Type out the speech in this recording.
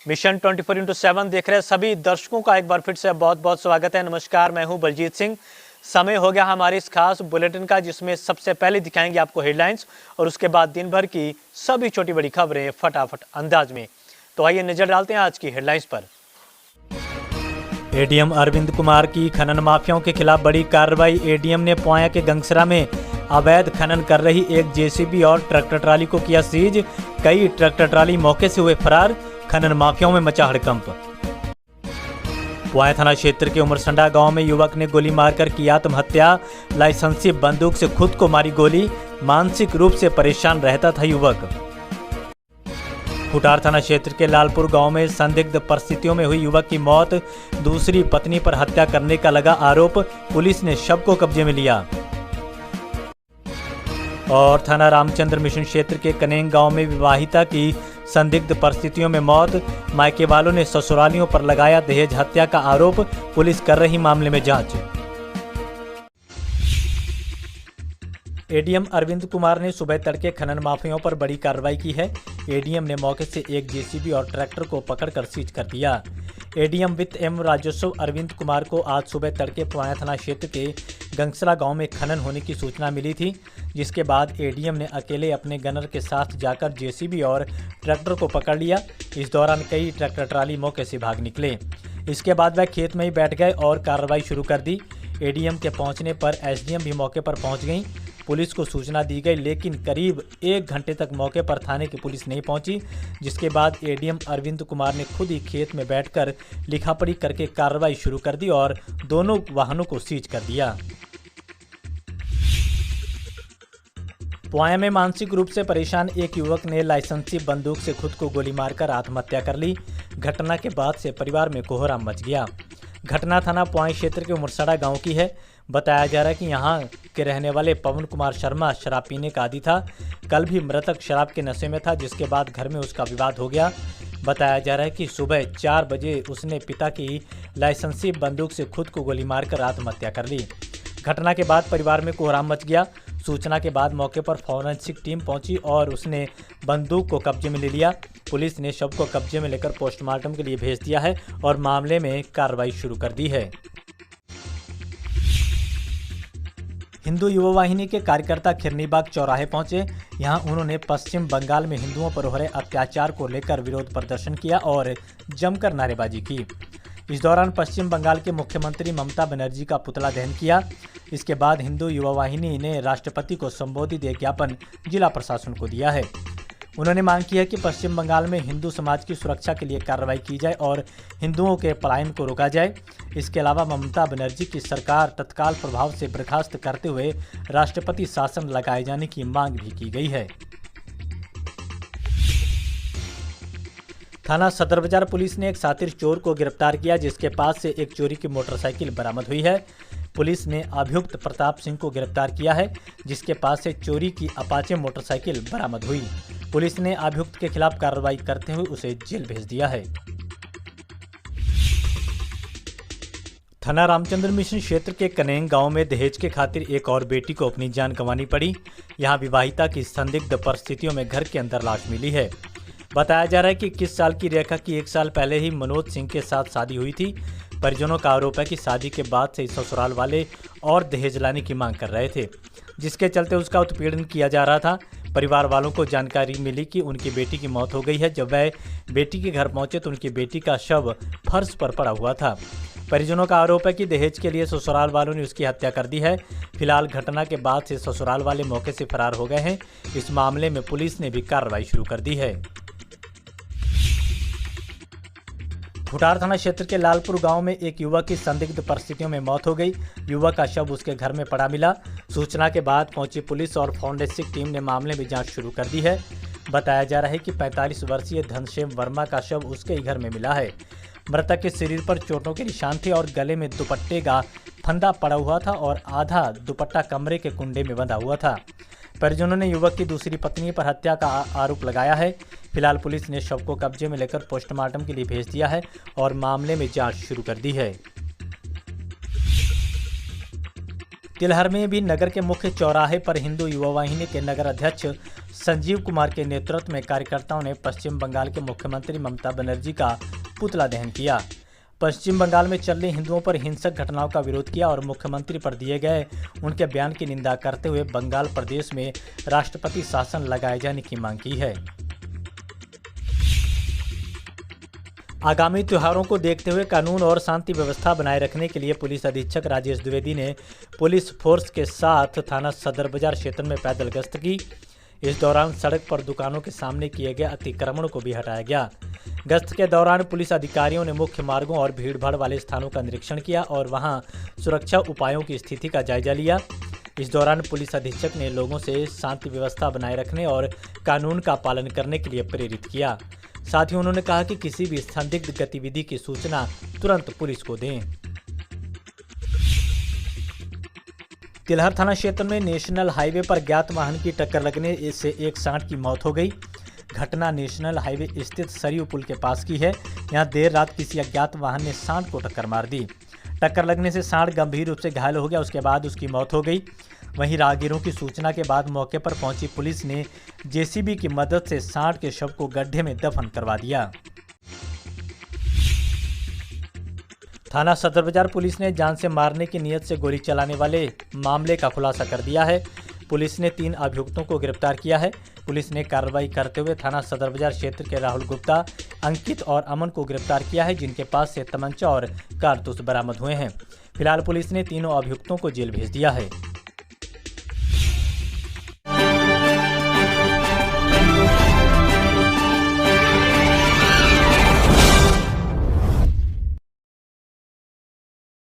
Mission 24/7 देख रहे सभी दर्शकों का एक बार फिर से बहुत बहुत स्वागत है। नमस्कार, मैं हूं बलजीत सिंह। समय हो गया हमारे इस खास बुलेटिन का, जिसमें सबसे पहले दिखाएंगे आपको हेडलाइंस और उसके बाद दिन भर की सभी छोटी बड़ी खबरें फटाफट अंदाज में। तो आइए नजर डालते हैं आज की हेडलाइंस पर। एडीएम अरविंद कुमार की खनन माफियाओं के खिलाफ बड़ी कार्रवाई। एडीएम ने पोया के गंगसरा में अवैध खनन कर रही एक जेसीबी और ट्रैक्टर ट्राली को किया सीज। कई ट्रैक्टर ट्राली मौके से हुए फरार। खनन माफियाओं में मचा हड़कंप। पोया थाना क्षेत्र के उमरसंडा गांव में युवक ने गोली मारकर की आत्महत्या। लाइसेंसी बंदूक से खुद को मारी गोली। मानसिक रूप से परेशान रहता था युवक। खुटार थाना क्षेत्र के लालपुर गांव में संदिग्ध परिस्थितियों में हुई युवक की मौत। दूसरी पत्नी पर हत्या करने का लगा आरोप। पुलिस ने शव को कब्जे में लिया। और थाना रामचंद्र मिशन क्षेत्र के कनेंग गांव में विवाहिता की संदिग्ध परिस्थितियों में मौत। मायके वालों ने ससुरालियों पर लगाया दहेज हत्या का आरोप। पुलिस कर रही मामले में जांच। एडीएम अरविंद कुमार ने सुबह तड़के खनन माफियाओं पर बड़ी कार्रवाई की है। एडीएम ने मौके से एक जेसीबी और ट्रैक्टर को पकड़कर सीज कर दिया। एडीएम वित्त एवं राजस्व अरविंद कुमार को आज सुबह तड़के पोया थाना क्षेत्र के गंगसरा गांव में खनन होने की सूचना मिली थी, जिसके बाद एडीएम ने अकेले अपने गनर के साथ जाकर जेसीबी और ट्रैक्टर को पकड़ लिया। इस दौरान कई ट्रैक्टर ट्राली मौके से भाग निकले। इसके बाद वह खेत में ही बैठ गए और कार्रवाई शुरू कर दी। एडीएम के पहुंचने पर एसडीएम भी मौके पर पहुंच गई। पुलिस को सूचना दी गई, लेकिन करीब 1 घंटे तक मौके पर थाने की पुलिस नहीं पहुंची, जिसके बाद एडीएम अरविंद कुमार ने खुद ही खेत में बैठकर लिखापढ़ी करके कार्रवाई शुरू कर दी और दोनों वाहनों को सीज कर दिया। पोया में मानसिक रूप से परेशान एक युवक ने लाइसेंसी बंदूक से खुद को गोली मारकर आत्महत्या कर ली। घटना के बाद से परिवार में कोहराम मच गया। घटना थाना पोया क्षेत्र के उमरसड़ा गांव की है। बताया जा रहा है कि यहां के रहने वाले पवन कुमार शर्मा शराब पीने का आदी था। कल भी मृतक शराब के नशे में था, जिसके बाद घर में उसका विवाद हो गया। बताया जा रहा है कि सुबह 4 बजे उसने पिता की लाइसेंसी बंदूक से खुद को गोली मारकर आत्महत्या कर ली। घटना के बाद परिवार में कोहराम मच गया। सूचना के बाद मौके पर फॉरेंसिक टीम पहुंची और उसने बंदूक को कब्जे में ले लिया। पुलिस ने शव को कब्जे में लेकर पोस्टमार्टम के लिए भेज दिया है और मामले में कार्रवाई शुरू कर दी है। हिंदू युवा वाहिनी के कार्यकर्ता खिरनीबाग चौराहे पहुंचे। यहां उन्होंने पश्चिम बंगाल में हिंदुओं पर हो रहे अत्याचार को लेकर विरोध प्रदर्शन किया और जमकर नारेबाजी की। इस दौरान पश्चिम बंगाल के मुख्यमंत्री ममता बनर्जी का पुतला दहन किया। इसके बाद हिंदू युवा वाहिनी ने राष्ट्रपति को संबोधित एक ज्ञापन जिला प्रशासन को दिया है। उन्होंने मांग की है कि पश्चिम बंगाल में हिंदू समाज की सुरक्षा के लिए कार्रवाई की जाए और हिंदुओं के पलायन को रोका जाए। इसके अलावा ममता बनर्जी की सरकार तत्काल प्रभाव से बर्खास्त करते हुए राष्ट्रपति शासन लगाए जाने की मांग भी की गई है। थाना सदर बाजार पुलिस ने एक शातिर चोर को गिरफ्तार किया, जिसके पास से एक चोरी की मोटरसाइकिल बरामद हुई है। पुलिस ने अभियुक्त प्रताप सिंह को गिरफ्तार किया है, जिसके पास से चोरी की अपाचे मोटरसाइकिल बरामद हुई। पुलिस ने अभियुक्त के खिलाफ कार्रवाई करते हुए उसे जेल भेज दिया है। थाना रामचंद्र मिशन क्षेत्र के कनेंग गांव में दहेज के खातिर एक और बेटी को अपनी जान गंवानी पड़ी। यहां विवाहिता की संदिग्ध परिस्थितियों में घर के अंदर लाश मिली है। बताया जा रहा है कि 21 साल की रेखा की 1 साल पहले ही मनोज सिंह के साथ शादी हुई थी। परिजनों का आरोप है कि शादी के बाद से ससुराल वाले और दहेज लाने की मांग कर रहे थे, जिसके चलते उसका उत्पीड़न किया जा रहा था। परिवार वालों को जानकारी मिली कि उनकी बेटी की मौत हो गई है। जब वह बेटी के घर पहुंचे तो उनकी बेटी का शव फर्श पर पड़ा हुआ था। परिजनों का आरोप है कि दहेज के लिए ससुराल वालों ने उसकी हत्या कर दी है। फिलहाल घटना के बाद से ससुराल वाले मौके से फरार हो गए हैं। इस मामले में पुलिस ने भी कार्रवाई शुरू कर दी है। खुटार थाना क्षेत्र के लालपुर गांव में एक युवक की संदिग्ध परिस्थितियों में मौत हो गई। युवक का शव उसके घर में पड़ा मिला। सूचना के बाद पहुंची पुलिस और फॉरेंसिक टीम ने मामले में जांच शुरू कर दी है। बताया जा रहा है कि 45 वर्षीय धनश्याम वर्मा का शव उसके ही घर में मिला है। मृतक के शरीर पर चोटों के निशान थे और गले में दुपट्टे का फंदा पड़ा हुआ था और आधा दुपट्टा कमरे के कुंडे में बंधा हुआ था। परिजनों ने युवक की दूसरी पत्नी पर हत्या का आरोप लगाया है। फिलहाल पुलिस ने शव को कब्जे में लेकर पोस्टमार्टम के लिए भेज दिया है और मामले में जांच शुरू कर दी है। तिलहर में भी नगर के मुख्य चौराहे पर हिंदू युवा वाहिनी के नगर अध्यक्ष संजीव कुमार के नेतृत्व में कार्यकर्ताओं ने पश्चिम बंगाल के मुख्यमंत्री ममता बनर्जी का पुतला दहन किया। पश्चिम बंगाल में चल रही हिंदुओं पर हिंसक घटनाओं का विरोध किया और मुख्यमंत्री पर दिए गए उनके बयान की निंदा करते हुए बंगाल प्रदेश में राष्ट्रपति शासन लगाए जाने की मांग की है। आगामी त्योहारों को देखते हुए कानून और शांति व्यवस्था बनाए रखने के लिए पुलिस अधीक्षक राजेश द्विवेदी ने पुलिस फोर्स के साथ थाना सदर बाजार क्षेत्र में पैदल गश्त की। इस दौरान सड़क पर दुकानों के सामने किए गए अतिक्रमण को भी हटाया गया। गश्त के दौरान पुलिस अधिकारियों ने मुख्य मार्गों और भीड़भाड़ वाले स्थानों का निरीक्षण किया और वहां सुरक्षा उपायों की स्थिति का जायजा लिया। इस दौरान पुलिस अधीक्षक ने लोगों से शांति व्यवस्था बनाए रखने और कानून का पालन करने के लिए प्रेरित किया। साथ ही उन्होंने कहा कि किसी भी संदिग्ध गतिविधि की सूचना तुरंत पुलिस को दें। तिलहर थाना क्षेत्र में नेशनल हाईवे पर ज्ञात वाहन की टक्कर लगने से एक सांड की मौत हो गई। घटना नेशनल हाईवे स्थित सरयू पुल के पास की है। यहां देर रात किसी अज्ञात वाहन ने सांड को टक्कर मार दी। टक्कर लगने से सांड गंभीर रूप से घायल हो गया। उसके बाद उसकी मौत हो गई। वहीं राहगीरों की सूचना के बाद मौके पर पहुंची पुलिस ने जेसीबी की मदद से सांड के शव को गड्ढे में दफन करवा दिया। थाना सदर बाजार पुलिस ने जान से मारने की नीयत से गोली चलाने वाले मामले का खुलासा कर दिया है। पुलिस ने 3 अभियुक्तों को गिरफ्तार किया है। पुलिस ने कार्रवाई करते हुए थाना सदर बाजार क्षेत्र के राहुल गुप्ता, अंकित और अमन को गिरफ्तार किया है, जिनके पास से तमंचा और कारतूस बरामद हुए हैं। फिलहाल पुलिस ने तीनों अभियुक्तों को जेल भेज दिया है।